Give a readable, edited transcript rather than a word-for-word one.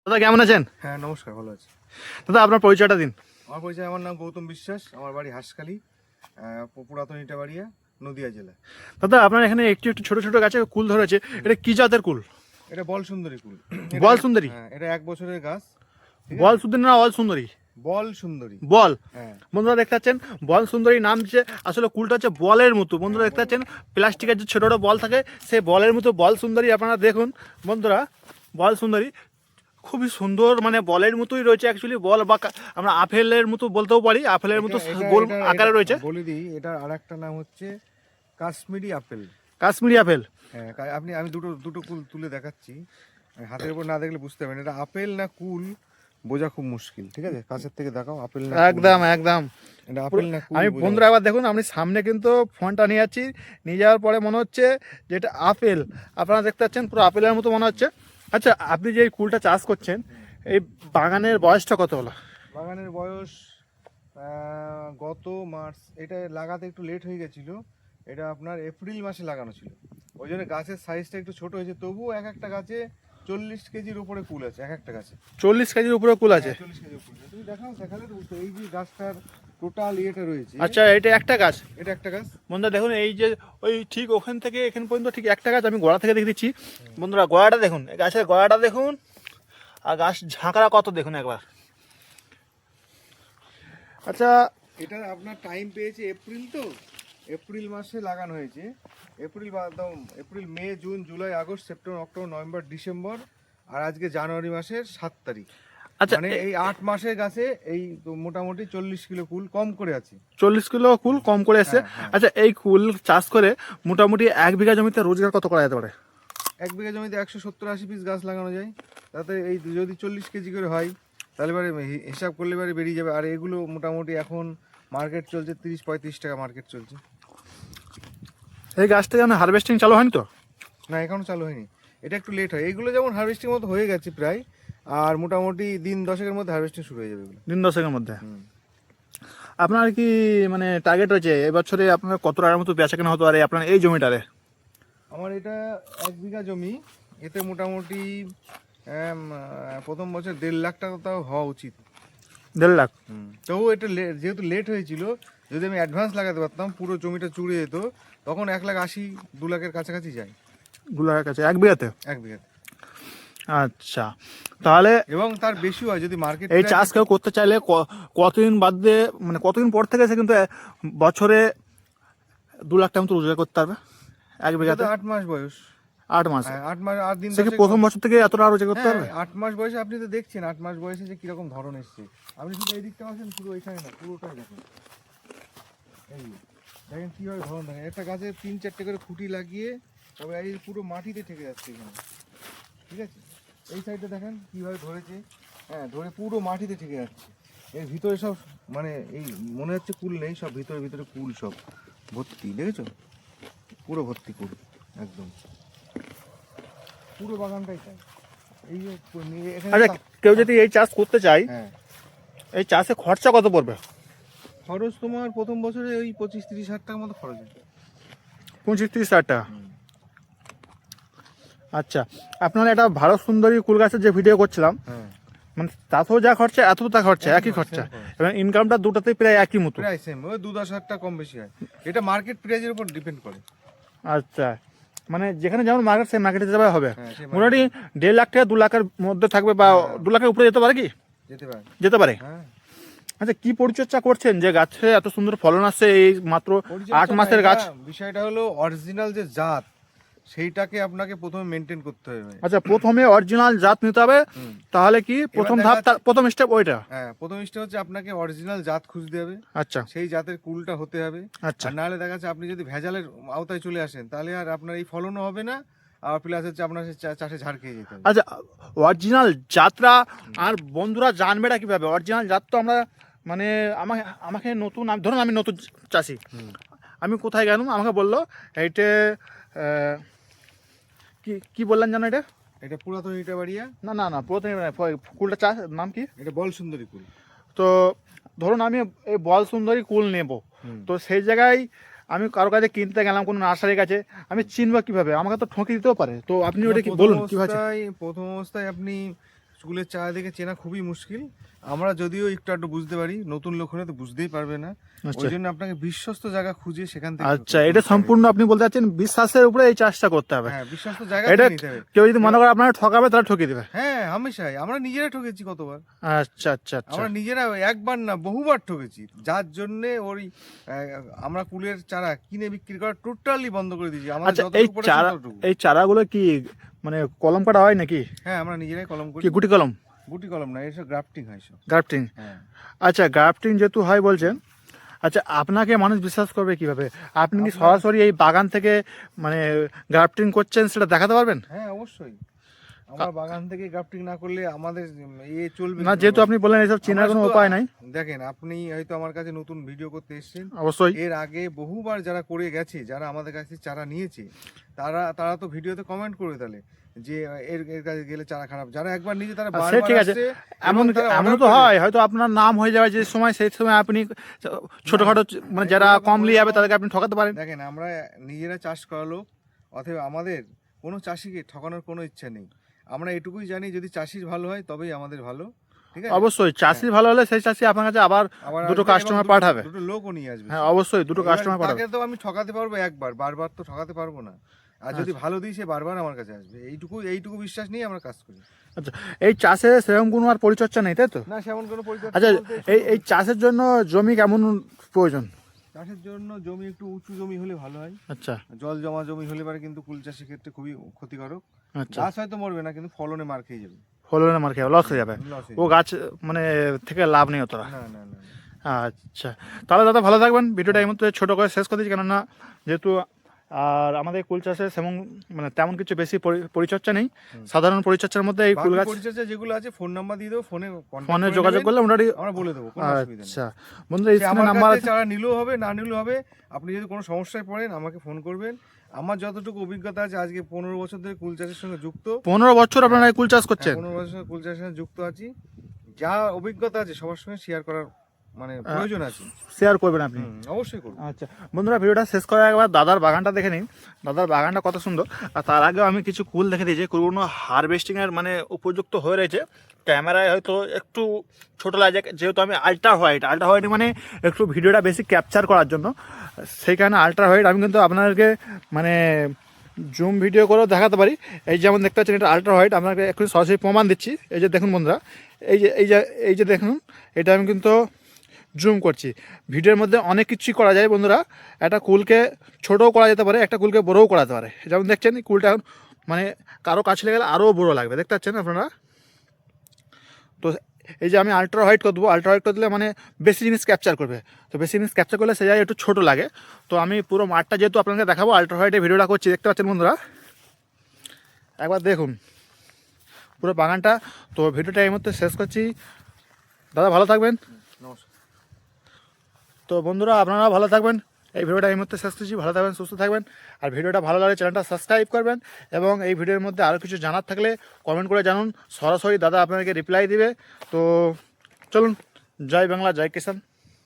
দাদা কেমন আছেন? হ্যাঁ নমস্কার, ভালো আছি। দাদা আপনার পরিচয়টা দিন। আমার পরিচয়, আমার নাম গৌতম বিশ্বাস, আমার বাড়ি হাঁসখালি, পুরাতন ইটাবাড়িয়া, নদিয়া জেলা। দাদা আপনার এখানে একটু একটু ছোট ছোট গাছে কুল ধরেছে, এটা কি জাতের কুল? এটা বল সুন্দরী কুল। বল সুন্দরী? হ্যাঁ, এটা 1 বছরের গাছ। বল সুন্দরী না অল সুন্দরী? বল সুন্দরী। বল। হ্যাঁ, বন্ধুরা দেখতে পাচ্ছেন বল সুন্দরী নাম দিচ্ছে, আসলে কুলটা হচ্ছে বলের মতো। বন্ধুরা দেখতে পাচ্ছেন প্লাস্টিকের যে ছোট ছোট বল থাকে সেই বলের মতো বল সুন্দরী। আপনারা দেখুন বন্ধুরা, বল সুন্দরী খুবই সুন্দর, মানে বলের মতোই রয়েছে অ্যাকচুয়ালি। বল বা আমরা আপেলের মতো বলতেও পারি, আপেলের মতো গোল আকারে রয়েছে। বলে দিই, এটার আরেকটা নাম হচ্ছে কাশ্মীরি আপেল। কাশ্মীরি আপেল। হ্যাঁ, আমি দুটো দুটো কুল তুলে দেখাচ্ছি, হাতের উপর না দেখলে বুঝতে পারবেন এটা আপেল না কুল, বোঝা খুব মুশকিল। ঠিক আছে, কাছের থেকে দেখাও আপেল না একদম একদম। এটা আপেল না কুল। আমি বন্ধুরা আবার দেখুন, আমি সামনে কিন্তু ফোনটা নিয়ে যাচ্ছি, নিয়ে যাওয়ার পরে মনে হচ্ছে যে এটা আপেল। আপনারা দেখতে পাচ্ছেন পুরো আপেলের মতো মনে হচ্ছে। আচ্ছা, আপনি যে এই কুলটা চাষ করছেন, এই বাগানের বয়সটা কত হলো? বাগানের বয়স গত মার্চ, এটা লাগাতে একটু লেট হয়ে গেছিলো। এটা আপনার এপ্রিল মাসে লাগানো ছিল, ওই জন্য গাছের সাইজটা একটু ছোট হয়েছে। তবুও এক একটা গাছে 40 কেজির উপরে কুল আছে, এক একটা গাছে 40 কেজির উপরে কুল আছে? 40 কেজির উপরে। তুমি দেখালে তো বুঝতে, এই যে গাছটার টোটাল ইয়েটা রয়েছে। আচ্ছা, এটা একটা গাছ? এটা একটা গাছ। বন্ধুরা দেখুন, এই যে ওই ঠিক ওখান থেকে এখান পর্যন্ত ঠিক একটা গাছ। আমি গোড়া থেকে দেখে দিচ্ছি বন্ধুরা, গোড়াটা দেখুন, গাছের গোড়াটা দেখুন, আর গাছ ঝাঁকড়া কত দেখুন একবার। আচ্ছা, এটা আপনার টাইম পেয়েছে এপ্রিল, তো এপ্রিল মাসে লাগানো হয়েছে। April May June July August September October November December, আর আজকে জানুয়ারি মাসের 7 তারিখ। আচ্ছা, মানে এই 8 মাসের গাছে এই তো মোটামুটি 40 কিলো কুল কম করে আছে। 40 কিলো কুল কম করে এসছে। আচ্ছা, এই কুল চাষ করে মোটামুটি 1 বিঘা জমিতে রোজগার কত করা যেতে পারে? 1 বিঘা জমিতে 170-80 পিস গাছ লাগানো যায়। তাতে এই যদি 40 কেজি করে হয়, তাহলে এবারে হিসাব করলে এবারে বেরিয়ে যাবে। আর এগুলো মোটামুটি এখন মার্কেট চলছে 30-35 টাকা মার্কেট চলছে। এই গাছটা যেন হারভেস্টিং চালু হয়নি তো? না, এখনো চালু হয়নি, এটা একটু লেট হয়। এগুলো যেমন হারভেস্টিং মতো হয়ে গেছে প্রায়, আর মোটামুটি দিন 10-এর মধ্যে হারভেস্টিং শুরু হয়ে যাবে এগুলো। দিন 10-এর মধ্যে? আপনার কি মানে টার্গেট রয়েছে এবছরে আপনার কত টাকার মতো বেচা কেনা হতে পারে আপনার এই জমিটারে? আমার এটা 1 বিঘা জমি, এতে মোটামুটি প্রথম বছর 1.5 লাখ টাকা তাও হওয়া উচিত। 1.5 লাখ? তবু এটা যেহেতু লেট হয়েছিল, যদি আমি অ্যাডভান্স লাগাতে পারতাম পুরো জমিটা চুড়ে যেত, তখন 1,80,000 2 লাখের কাছাকাছি যায়। 2 লাখের কাছে 1 বিঘাতে? 1 বিঘাতে। আচ্ছা, তাহলে এবং তার বেশি হয় যদি মার্কেট। এই চাষ কেউ করতে চাইলে কতদিন বাদ দিয়ে, মানে কতদিন পর থেকে সে কিন্তু বছরে 2 লাখ টাকা মতো রোজগার করতে পারবে 1 বিঘাতে? 8 মাস বয়স। 8 মাস? 8 মাস 8 দিন সে কি প্রথম বছর থেকে এতটা রোজগার করতে পারবে? 8 মাস বয়সে আপনি তো দেখছেন 8 মাস বয়সে যে কিরকম ধরন এসছে। আপনি শুধু এই দিকটা আসেন, পুরো এখানে না, পুরোটাই দেখুন। এই দেখেন কিভাবে ধরন, দেখেন একটা গাছে 3-4টে করে খুঁটি লাগিয়ে, তবে এই পুরো মাটিতে ঠেকে যাচ্ছে এখানে। ঠিক আছে, এই সাইডে দেখেন কিভাবে ধরেছে। হ্যাঁ, ধরে পুরো মাটিতে ঠেকে যাচ্ছে। এর ভিতরে সব, মানে এই মনে হচ্ছে কুল নেই, সব ভিতরে ভিতরে কুল সব ভর্তি, দেখেছো? পুরো ভর্তি কুল, একদম পুরো বাগানটাই তাই। এই যে আচ্ছা, কেউ যদি এই চাষ করতে চায়, হ্যাঁ, এই চাষে খরচা কত পড়বে? খরচ তোমার প্রথম বছরে ওই 25-30 হাজার টাকার মতো খরচ হয়। 25-30 হাজার টাকা? আচ্ছা, আপনার একটা ভারত সুন্দরী কুল গাছের যে ভিডিও করছিলাম, হ্যাঁ, মানে তাতেও যা খরচা এতও তা খরচা, একই খরচা, এবং ইনকামটা দুটাতেই প্রায় একই মতো? প্রায় সেম, ওই 2-10 হাজার টাকা কম বেশি হয়। এটা মার্কেট প্রাইসের উপর ডিপেন্ড করে। আচ্ছা, মানে যেখানে যেমন মার্কেট সেই মার্কেটে যাবে হবে। হ্যাঁ, মোটামুটি 1.5 লাখ টাকা 2 লাখের মধ্যে থাকবে, বা 2 লাখের উপরে যেতে পারে কি? যেতে পারে। হ্যাঁ। আচ্ছা, কি পরিচর্যা করছেন যে গাছে এত সুন্দর ফলন আসছে এই মাত্র 8 মাসের গাছ? বিষয়টা হলো অরিজিনাল যে জাত, সেইটাকে আপনাকে প্রথমে মেনটেন করতে হবে। আচ্ছা, প্রথমে অরিজিনাল জাত নিতে হবে, তাহলে কি প্রথম ধাপ, প্রথম স্টেপ ওইটা? হ্যাঁ, প্রথম স্টেপ হচ্ছে আপনাকে অরিজিনাল জাত খুঁজতে হবে। আচ্ছা, সেই জাতের কুলটা হতে হবে। আচ্ছা, আর নাহলে দেখা যাচ্ছে আপনি যদি ভেজালের আওতায় চলে আসেন, তাহলে আর আপনার এই ফলনও হবে না, আর প্লাস হচ্ছে আপনার চাষে ঝাড় খেয়ে যেতে হবে। আচ্ছা, অরিজিনাল জাতটা আর বন্ধুরা জানবেটা কিভাবে? অরিজিনাল জাত তো আমরা, মানে আমাকে নতুন, ধরুন আমি নতুন চাষি, আমি কোথায় গেলাম, আমাকে বললো এইটা কি বললেন জানো এটা? এটা পুরাতন ইটাবাড়িয়া। না না না, প্রথমে কুলটা চাষ নাম কি? এটা বল সুন্দরী কুল। তো ধরুন আমি এই বল সুন্দরী কুল নেব, তো সেই জায়গায় আমি কারো কাছে কিনতে গেলাম, কোনো নার্সারির কাছে, আমি চিনবো কিভাবে? আমাকে তো ঠকি দিতেও পারে, তো আপনি ওটা কি বলুন কিভাবে? প্রথম অবস্থায় আপনি কুলের চারা দেখে চেনা খুবই মুশকিল। আমরা যদিও একটু একটু বুঝতে পারি, নতুন লোক হলে তো বুঝতেই পারবে না। ওই জন্য আপনাকে বিশ্বস্ত জায়গা খুঁজে সেখান থেকে। আচ্ছা, এটা সম্পূর্ণ আপনি বলতে চাচ্ছেন বিশ্বাসের উপরে এই চাষটা করতে হবে। হ্যাঁ, বিশ্বস্ত জায়গা এটা নিতে হবে। কেউ যদি মনে করে আপনারা ঠকাবে তাহলে ঠকিয়ে দেবে। হ্যাঁ, হামেশাই আমরা নিজেরা ঠকেছি কতবার। আচ্ছা আচ্ছা আচ্ছা, আমরা নিজেরা একবার না বহুবার ঠকেছি, যার জন্য ওই আমরা কুলের চারা কিনে বিক্রি করা টোটালি বন্ধ করে দিয়েছি। আমাদের আচ্ছা, যতটুকু পড়েছে ততটুকু। এই চারাগুলো কি মানে কলম কাটা হয় নাকি? হ্যাঁ, আমরা নিজেরাই কলম করি। কি গুটি কলম? গুটি কলম না, এসব গ্রাফটিং হয় সব। গ্রাফটিং? হ্যাঁ। আচ্ছা, গ্রাফটিং যেহেতু হয় বলছেন, আচ্ছা আপনাকে মানুষ বিশ্বাস করবে কিভাবে? আপনি কি সরাসরি এই বাগান থেকে মানে গ্রাফটিং করছেন সেটা দেখাতে পারবেন? হ্যাঁ, অবশ্যই। আমরা বাগান থেকে গ্রাফটিং না করলে আমাদের চলবে না, যেহেতু আপনি বললেন এসব চেনার কোনো উপায় নাই। দেখেন, আপনি হয়তো আমার কাছে নতুন ভিডিও করতে এসেছেন, অবশ্যই। এর আগে বহুবার যারা করে গেছে, যারা আমাদের কাছে চারা নিয়েছে, তারা তো ভিডিওতে কমেন্ট করে তাহলে যে এর কাছে গেলে চারা খারাপ। যারা একবার নিয়েছে তারা সে বারবার ঠিক আছে, আসছে। এমন তো হয় হয়তো আপনার নাম হয়ে যাবে যে সময়, সেই সময় আপনি ছোটখাটো মানে যারা কম নিয়ে যাবে তাদেরকে আপনি ঠকাতে পারেন। দেখেন, আমরা নিজেরা চাষ করা লোক, অথবা আমাদের কোনো চাষিকে ঠকানোর কোনো ইচ্ছা নেই। আমরা এটুকুই জানি, যদি চাষির ভালো হয় তবেই আমাদের ভালো। ঠিক আছে, অবশ্যই চাষি ভালো হলে সেই চাষি আপনার কাছে আবার দুটো কাস্টমার পাঠাবে। দুটো লোকও নিয়ে আসবে। হ্যাঁ, অবশ্যই দুটো কাস্টমার পাঠাবে। তাকে তো আমি ঠকাতে পারবো একবার, বারবার তো ঠকাতে পারবো না। আর যদি ভালো দিই সে বারবার আমার কাছে আসবে, এইটুকু বিশ্বাস নিয়ে আমরা কাজ করি। আচ্ছা, এই চাষে সেরকম কোনো আর পরিচর্যা নেই, তাই তো? না, সেমন কোনো পরিচর্যা। আচ্ছা, এই চাষের জন্য জমি কেমন প্রয়োজন? চাষের জন্য জমি একটু উঁচু জমি হলে ভালো হয়। আচ্ছা, জল জমা জমি হলে পারে কিন্তু কুল চাষের ক্ষেত্রে খুবই ক্ষতিকারক। আচ্ছা, গাছ হয়তো মরবে না, কিন্তু ফলনে মার খেয়ে যাবে। ফলনে মার খেয়ে লস হয়ে যাবে, ও গাছ মানে থেকে লাভ নেই অতটা। না না না। আচ্ছা, তাহলে দাদা ভালো থাকবেন। ভিডিওটা এই মধ্যে ছোটো করে শেষ করে দিচ্ছি, কেননা যেহেতু আর আমাদের কুল চাষে সেমন মানে তেমন কিছু বেশি পরিচর্যা নেই। সাধারণ পরিচর্যার মধ্যে এই কুল গাছ পরিচর্যা যেগুলো আছে, ফোন নাম্বার দিয়ে দেবো, ফোনে যোগাযোগ করলে মোটামুটি আমরা বলে দেবো, কোনো অসুবিধা নেই। আচ্ছা বন্ধুরা, এই নাম্বার আছে, চারা নিলেও হবে, না নিলেও হবে। আপনি যদি কোনো সমস্যায় পড়েন আমাকে ফোন করবেন। আমার যতটুকু অভিজ্ঞতা আছে, আজকে 15 বছর ধরে কুল চাষের সঙ্গে যুক্ত। 15 বছর আপনারা এই কুল চাষ করছেন? 15 বছর কুল চাষের সঙ্গে যুক্ত আছি। যা অভিজ্ঞতা আছে সবার সঙ্গে শেয়ার করার মানে প্রয়োজন আছে। শেয়ার করবেন আপনি? অবশ্যই করব। আচ্ছা বন্ধুরা, ভিডিওটা শেষ করার একবার দাদার বাগানটা দেখে নিন। দাদার বাগানটা কত সুন্দর। আর তার আগেও আমি কিছু কুল দেখে দিয়েছি, কুলগুলো হারভেস্টিংয়ের মানে উপযুক্ত হয়ে রয়েছে। ক্যামেরায় হয়তো একটু ছোটো লাগে, যেহেতু আমি আল্ট্রা হোয়াইট মানে একটু ভিডিওটা বেশি ক্যাপচার করার জন্য, সেই কারণে আল্ট্রা হোয়াইট আমি কিন্তু আপনাদেরকে মানে জুম ভিডিও করেও দেখাতে পারি। এই যেমন দেখতে পাচ্ছেন, এটা আল্ট্রা হোয়াইট, আপনাকে একটু সরাসরি প্রমাণ দিচ্ছি। এই যে দেখুন বন্ধুরা, এই যে দেখুন, এটা আমি কিন্তু জুম করছি। ভিডিওর মধ্যে অনেক কিছুই করা যায় বন্ধুরা। একটা কুলকে ছোটও করা যেতে পারে, একটা কুলকে বড়ও করাতে পারে। যেমন দেখছেন কুলটা এখন মানে কারো কাছে লেগে গেলে আরও বড়ো লাগবে, দেখতে পাচ্ছেন আপনারা। তো এই যে আমি আল্ট্রা হোয়াইট করে দেবো, আল্ট্রা হোয়াইট করে দিলে মানে বেশি জিনিস ক্যাপচার করবে। তো বেশি জিনিস ক্যাপচার করলে সে জায়গায় একটু ছোটো লাগে। তো আমি পুরো মাঠটা যেহেতু আপনাকে দেখাবো, আল্ট্রা হোয়াইটে ভিডিওটা করছি, দেখতে পাচ্ছেন বন্ধুরা। একবার দেখুন পুরো বাগানটা। তো ভিডিওটা এই মুহূর্তে শেষ করছি। দাদা ভালো থাকবেন। নমস্কার। তো বন্ধুরা, আপনারা ভালো থাকবেন। এই ভিডিওটা এই মুহূর্তে শেষ করছি। ভালো থাকবেন, সুস্থ থাকবেন। আর ভিডিওটা ভালো লাগলে চ্যানেলটা সাবস্ক্রাইব করবেন, এবং এই ভিডিওর মধ্যে আরও কিছু জানার থাকলে কমেন্ট করে জানুন। সরাসরি দাদা আপনাদেরকে রিপ্লাই দিবে। তো চলুন, জয় বাংলা, জয় কিষান।